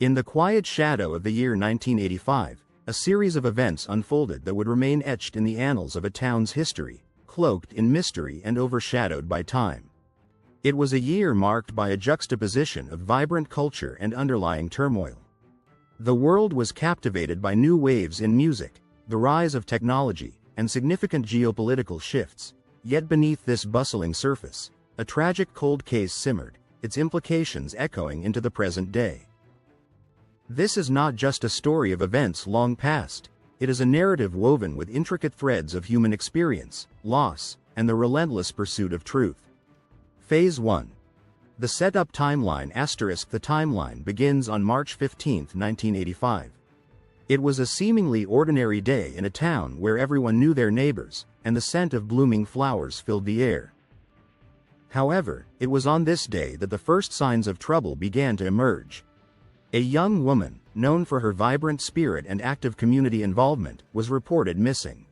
In the quiet shadow of the year 1985, a series of events unfolded that would remain etched in the annals of a town's history, cloaked in mystery and overshadowed by time. It was a year marked by a juxtaposition of vibrant culture and underlying turmoil. The world was captivated by new waves in music, the rise of technology, and significant geopolitical shifts, yet beneath this bustling surface, a tragic cold case simmered, its implications echoing into the present day. This is not just a story of events long past, it is a narrative woven with intricate threads of human experience, loss, and the relentless pursuit of truth. Phase 1. The setup timeline *. The timeline begins on March 15, 1985. It was a seemingly ordinary day in a town where everyone knew their neighbors, and the scent of blooming flowers filled the air. However, it was on this day that the first signs of trouble began to emerge. A young woman, known for her vibrant spirit and active community involvement, was reported missing.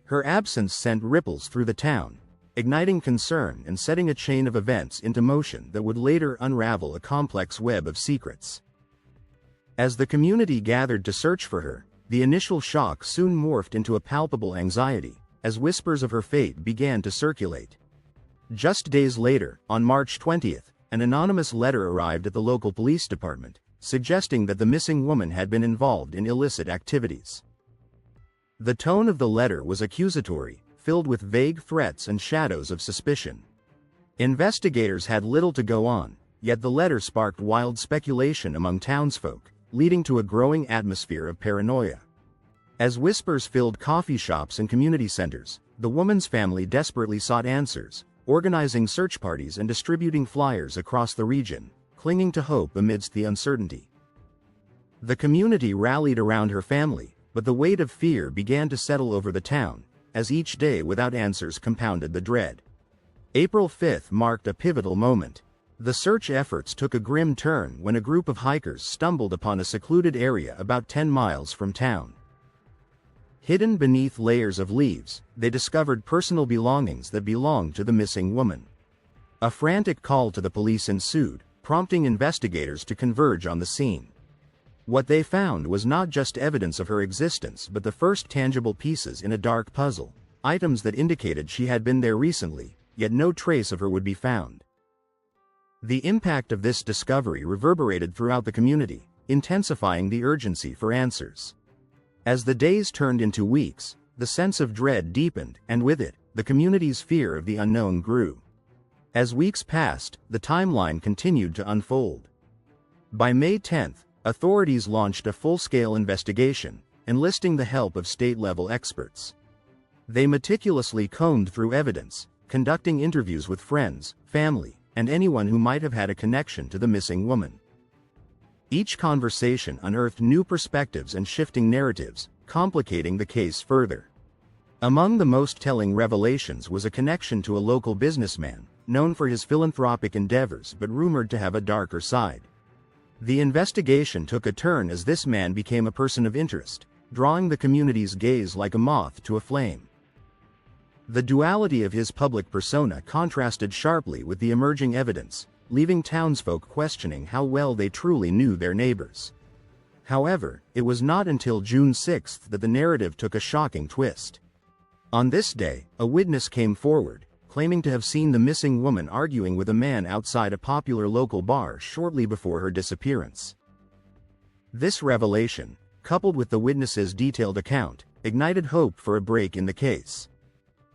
Her absence sent ripples through the town, igniting concern and setting a chain of events into motion that would later unravel a complex web of secrets. As the community gathered to search for her, the initial shock soon morphed into a palpable anxiety, as whispers of her fate began to circulate. Just days later, on March 20th, an anonymous letter arrived at the local police department, suggesting that the missing woman had been involved in illicit activities. The tone of the letter was accusatory, filled with vague threats and shadows of suspicion. Investigators had little to go on, yet the letter sparked wild speculation among townsfolk, leading to a growing atmosphere of paranoia. As whispers filled coffee shops and community centers, the woman's family desperately sought answers, organizing search parties and distributing flyers across the region, clinging to hope amidst the uncertainty. The community rallied around her family, but the weight of fear began to settle over the town, as each day without answers compounded the dread. April 5th marked a pivotal moment. The search efforts took a grim turn when a group of hikers stumbled upon a secluded area about 10 miles from town. Hidden beneath layers of leaves, they discovered personal belongings that belonged to the missing woman. A frantic call to the police ensued, prompting investigators to converge on the scene. What they found was not just evidence of her existence but the first tangible pieces in a dark puzzle, items that indicated she had been there recently, yet no trace of her would be found. The impact of this discovery reverberated throughout the community, intensifying the urgency for answers. As the days turned into weeks, the sense of dread deepened, and with it, the community's fear of the unknown grew. As weeks passed, the timeline continued to unfold. By May 10, authorities launched a full-scale investigation, enlisting the help of state-level experts. They meticulously combed through evidence, conducting interviews with friends, family, and anyone who might have had a connection to the missing woman. Each conversation unearthed new perspectives and shifting narratives, complicating the case further. Among the most telling revelations was a connection to a local businessman, known for his philanthropic endeavors but rumored to have a darker side. The investigation took a turn as this man became a person of interest, drawing the community's gaze like a moth to a flame. The duality of his public persona contrasted sharply with the emerging evidence, leaving townsfolk questioning how well they truly knew their neighbors. However, it was not until June 6 that the narrative took a shocking twist. On this day, a witness came forward, claiming to have seen the missing woman arguing with a man outside a popular local bar shortly before her disappearance. This revelation, coupled with the witness's detailed account, ignited hope for a break in the case.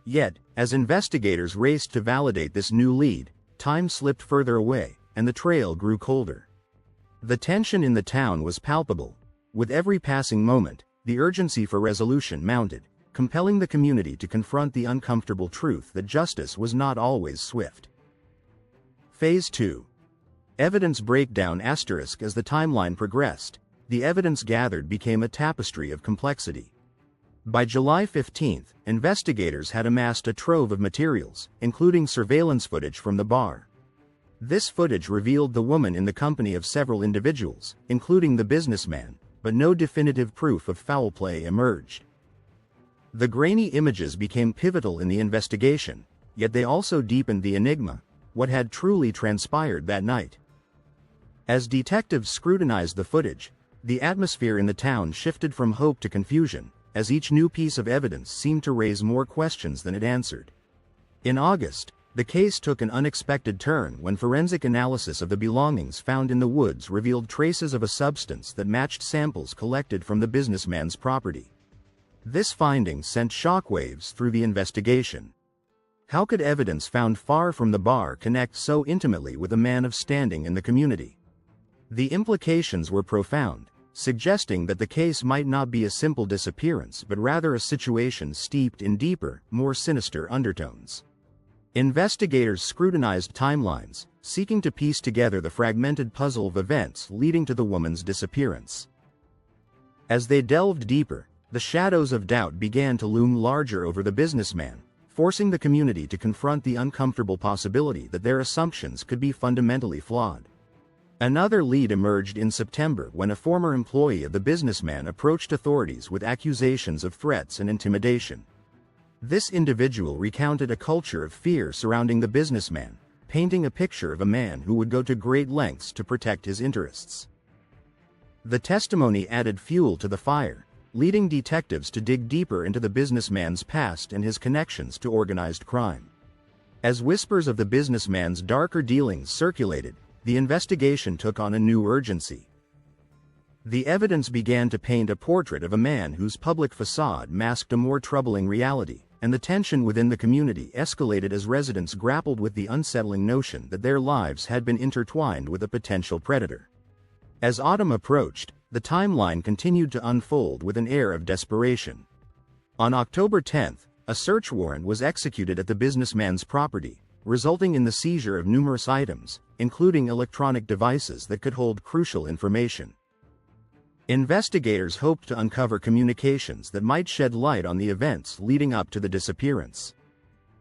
Yet, as investigators raced to validate this new lead, time slipped further away, and the trail grew colder. The tension in the town was palpable. With every passing moment, the urgency for resolution mounted, compelling the community to confront the uncomfortable truth that justice was not always swift. Phase 2. Evidence breakdown *. As the timeline progressed, the evidence gathered became a tapestry of complexity. By July 15, investigators had amassed a trove of materials, including surveillance footage from the bar. This footage revealed the woman in the company of several individuals, including the businessman, but no definitive proof of foul play emerged. The grainy images became pivotal in the investigation, yet they also deepened the enigma: what had truly transpired that night. As detectives scrutinized the footage, the atmosphere in the town shifted from hope to confusion, as each new piece of evidence seemed to raise more questions than it answered. In August, the case took an unexpected turn when forensic analysis of the belongings found in the woods revealed traces of a substance that matched samples collected from the businessman's property. This finding sent shockwaves through the investigation. How could evidence found far from the bar connect so intimately with a man of standing in the community? The implications were profound, suggesting that the case might not be a simple disappearance but rather a situation steeped in deeper, more sinister undertones. Investigators scrutinized timelines, seeking to piece together the fragmented puzzle of events leading to the woman's disappearance. As they delved deeper, the shadows of doubt began to loom larger over the businessman, forcing the community to confront the uncomfortable possibility that their assumptions could be fundamentally flawed. Another lead emerged in September when a former employee of the businessman approached authorities with accusations of threats and intimidation. This individual recounted a culture of fear surrounding the businessman, painting a picture of a man who would go to great lengths to protect his interests. The testimony added fuel to the fire, leading detectives to dig deeper into the businessman's past and his connections to organized crime. As whispers of the businessman's darker dealings circulated, the investigation took on a new urgency. The evidence began to paint a portrait of a man whose public facade masked a more troubling reality, and the tension within the community escalated as residents grappled with the unsettling notion that their lives had been intertwined with a potential predator. As autumn approached, the timeline continued to unfold with an air of desperation. On October 10, a search warrant was executed at the businessman's property, resulting in the seizure of numerous items, including electronic devices that could hold crucial information. Investigators hoped to uncover communications that might shed light on the events leading up to the disappearance.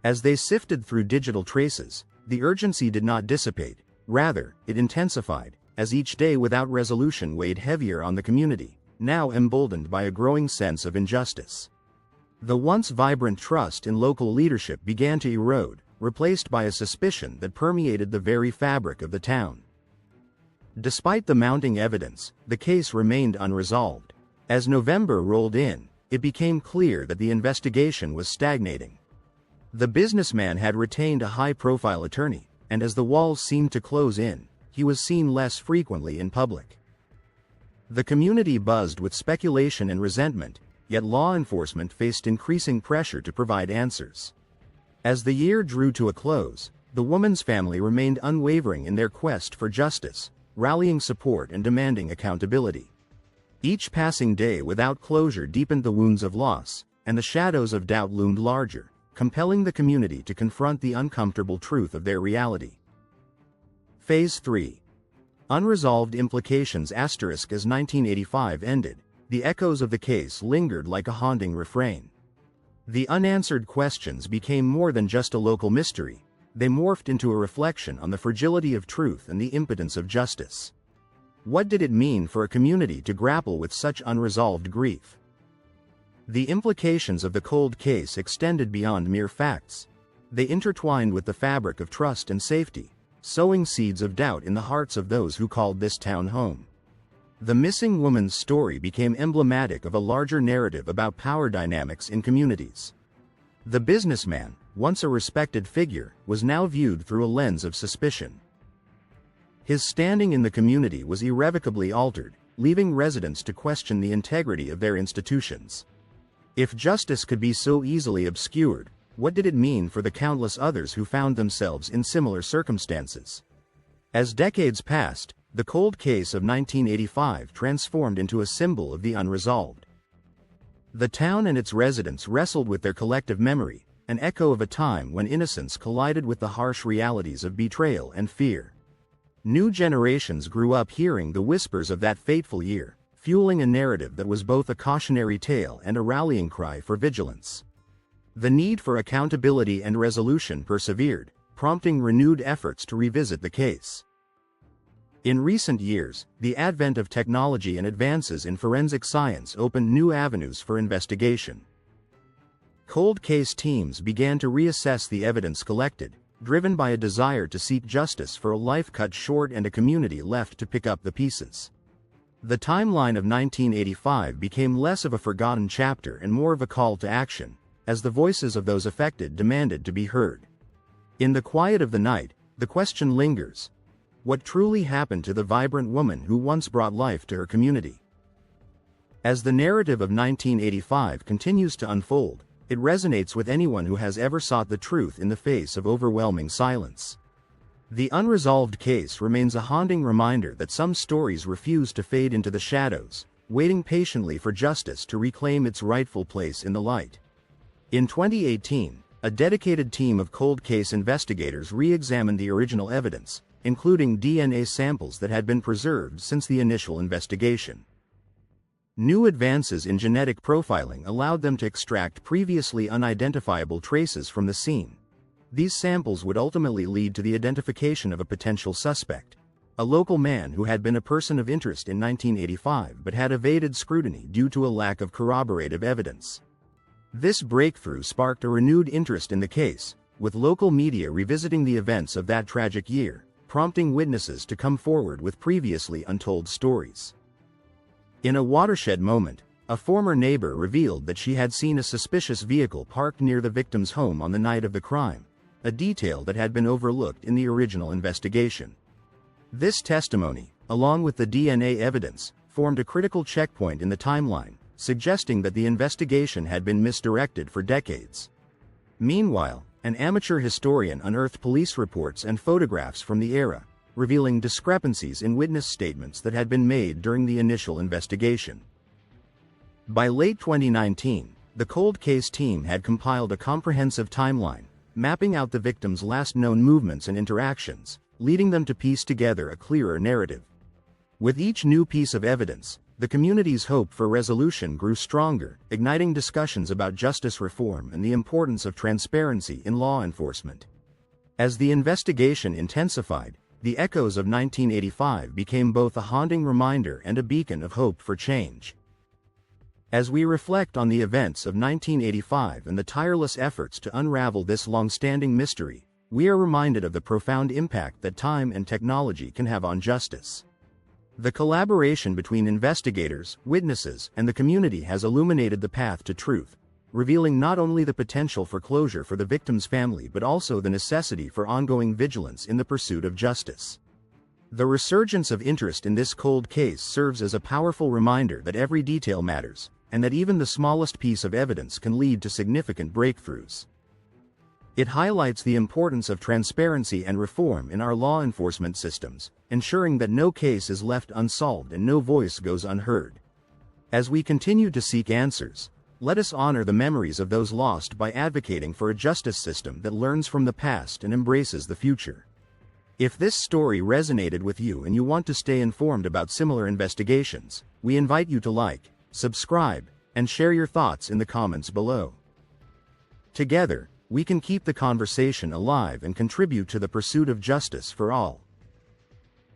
As they sifted through digital traces, the urgency did not dissipate, rather, it intensified, as each day without resolution weighed heavier on the community, now emboldened by a growing sense of injustice. The once vibrant trust in local leadership began to erode, replaced by a suspicion that permeated the very fabric of the town. Despite the mounting evidence, the case remained unresolved. As November rolled in, it became clear that the investigation was stagnating. The businessman had retained a high-profile attorney, and as the walls seemed to close in, he was seen less frequently in public. The community buzzed with speculation and resentment, yet law enforcement faced increasing pressure to provide answers. As the year drew to a close, the woman's family remained unwavering in their quest for justice, rallying support and demanding accountability. Each passing day without closure deepened the wounds of loss, and the shadows of doubt loomed larger, compelling the community to confront the uncomfortable truth of their reality. Phase 3. Unresolved implications. As 1985 ended, the echoes of the case lingered like a haunting refrain. The unanswered questions became more than just a local mystery. They morphed into a reflection on the fragility of truth and the impotence of justice. What did it mean for a community to grapple with such unresolved grief? The implications of the cold case extended beyond mere facts. They intertwined with the fabric of trust and safety, sowing seeds of doubt in the hearts of those who called this town home. The missing woman's story became emblematic of a larger narrative about power dynamics in communities. The businessman, once a respected figure, was now viewed through a lens of suspicion. His standing in the community was irrevocably altered, leaving residents to question the integrity of their institutions. If justice could be so easily obscured, what did it mean for the countless others who found themselves in similar circumstances? As decades passed, the cold case of 1985 transformed into a symbol of the unresolved. The town and its residents wrestled with their collective memory, an echo of a time when innocence collided with the harsh realities of betrayal and fear. New generations grew up hearing the whispers of that fateful year, fueling a narrative that was both a cautionary tale and a rallying cry for vigilance. The need for accountability and resolution persevered, prompting renewed efforts to revisit the case. In recent years, the advent of technology and advances in forensic science opened new avenues for investigation. Cold case teams began to reassess the evidence collected, driven by a desire to seek justice for a life cut short and a community left to pick up the pieces. The timeline of 1985 became less of a forgotten chapter and more of a call to action, as the voices of those affected demanded to be heard. In the quiet of the night, the question lingers: what truly happened to the vibrant woman who once brought life to her community? As the narrative of 1985 continues to unfold, it resonates with anyone who has ever sought the truth in the face of overwhelming silence. The unresolved case remains a haunting reminder that some stories refuse to fade into the shadows, waiting patiently for justice to reclaim its rightful place in the light. In 2018, a dedicated team of cold case investigators re-examined the original evidence, including DNA samples that had been preserved since the initial investigation. New advances in genetic profiling allowed them to extract previously unidentifiable traces from the scene. These samples would ultimately lead to the identification of a potential suspect, a local man who had been a person of interest in 1985 but had evaded scrutiny due to a lack of corroborative evidence. This breakthrough sparked a renewed interest in the case, with local media revisiting the events of that tragic year, prompting witnesses to come forward with previously untold stories. In a watershed moment, a former neighbor revealed that she had seen a suspicious vehicle parked near the victim's home on the night of the crime, a detail that had been overlooked in the original investigation. This testimony, along with the DNA evidence, formed a critical checkpoint in the timeline, suggesting that the investigation had been misdirected for decades. Meanwhile, an amateur historian unearthed police reports and photographs from the era, revealing discrepancies in witness statements that had been made during the initial investigation. By late 2019, the cold case team had compiled a comprehensive timeline, mapping out the victims' last known movements and interactions, leading them to piece together a clearer narrative. With each new piece of evidence, the community's hope for resolution grew stronger, igniting discussions about justice reform and the importance of transparency in law enforcement. As the investigation intensified, the echoes of 1985 became both a haunting reminder and a beacon of hope for change. As we reflect on the events of 1985 and the tireless efforts to unravel this long-standing mystery, we are reminded of the profound impact that time and technology can have on justice. The collaboration between investigators, witnesses, and the community has illuminated the path to truth, revealing not only the potential for closure for the victim's family but also the necessity for ongoing vigilance in the pursuit of justice. The resurgence of interest in this cold case serves as a powerful reminder that every detail matters, and that even the smallest piece of evidence can lead to significant breakthroughs. It highlights the importance of transparency and reform in our law enforcement systems, ensuring that no case is left unsolved and no voice goes unheard. As we continue to seek answers, let us honor the memories of those lost by advocating for a justice system that learns from the past and embraces the future. If this story resonated with you and you want to stay informed about similar investigations, we invite you to like, subscribe, and share your thoughts in the comments below. Together, we can keep the conversation alive and contribute to the pursuit of justice for all.